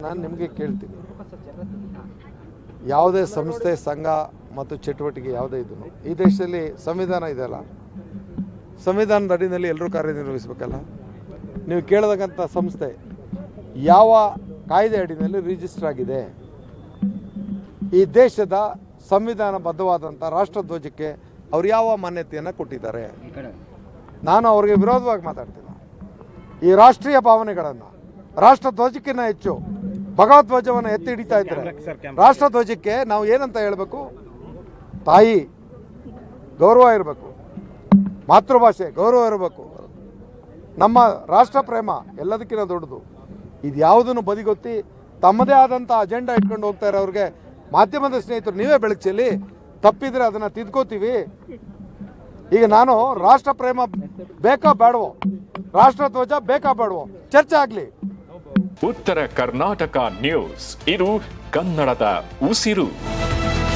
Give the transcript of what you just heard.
ನಾನು ನಿಮಗೆ ಕೇಳ್ತೀನಿ, ಯಾವುದೇ ಸಂಸ್ಥೆ ಸಂಘ ಮತ್ತು ಚಟುವಟಿಕೆ ಯಾವುದೇ ಇದನ್ನು ಈ ದೇಶದಲ್ಲಿ ಸಂವಿಧಾನ ಇದೆಯಲ್ಲ, ಸಂವಿಧಾನದ ಅಡಿಯಲ್ಲಿ ಎಲ್ಲರೂ ಕಾರ್ಯನಿರ್ವಹಿಸಬೇಕಲ್ಲ. ನೀವು ಕೇಳತಕ್ಕಂಥ ಸಂಸ್ಥೆ ಯಾವ ಕಾಯ್ದೆ ಅಡಿಯಲ್ಲಿ ರಿಜಿಸ್ಟರ್ ಆಗಿದೆ? ಈ ದೇಶದ ಸಂವಿಧಾನಬದ್ಧವಾದಂಥ ರಾಷ್ಟ್ರಧ್ವಜಕ್ಕೆ ಅವ್ರು ಯಾವ ಮಾನ್ಯತೆಯನ್ನು ಕೊಟ್ಟಿದ್ದಾರೆ? ನಾನು ಅವರಿಗೆ ವಿರೋಧವಾಗಿ ಮಾತಾಡ್ತೀನಿ. ಈ ರಾಷ್ಟ್ರೀಯ ಭಾವನೆಗಳನ್ನು ರಾಷ್ಟ್ರಧ್ವಜಕ್ಕಿಂತ ಹೆಚ್ಚು ಭಗವಧ್ವಜವನ್ನು ಎತ್ತಿ ಹಿಡಿತಾ ಇದ್ದಾರೆ. ರಾಷ್ಟ್ರಧ್ವಜಕ್ಕೆ ನಾವು ಏನಂತ ಹೇಳಬೇಕು? ತಾಯಿ ಗೌರವ ಇರಬೇಕು, ಮಾತೃಭಾಷೆ ಗೌರವ ಇರಬೇಕು, ನಮ್ಮ ರಾಷ್ಟ್ರ ಪ್ರೇಮ ಎಲ್ಲದಕ್ಕಿಂತ ದೊಡ್ಡದು. ಇದು ಯಾವುದನ್ನು ಬದಿಗೊತ್ತಿ ತಮ್ಮದೇ ಆದಂಥ ಅಜೆಂಡಾ ಇಟ್ಕೊಂಡು ಹೋಗ್ತಾ ಇರೋರಿಗೆ ಮಾಧ್ಯಮದ ಸ್ನೇಹಿತರು ನೀವೇ ಬೆಳಕು ಚೆಲ್ಲಿ, ತಪ್ಪಿದ್ರೆ ಅದನ್ನು ತಿದ್ಕೋತೀವಿ. ಈಗ ನಾನು ರಾಷ್ಟ್ರ ಪ್ರೇಮ ಬೇಕಾ ಬೇಡವೋ, ರಾಷ್ಟ್ರಧ್ವಜ ಬೇಕಾ ಬೇಡವೋ ಚರ್ಚೆ ಆಗಲಿ. ಉತ್ತರ ಕರ್ನಾಟಕ ನ್ಯೂಸ್, ಇದು ಕನ್ನಡದ ಉಸಿರು.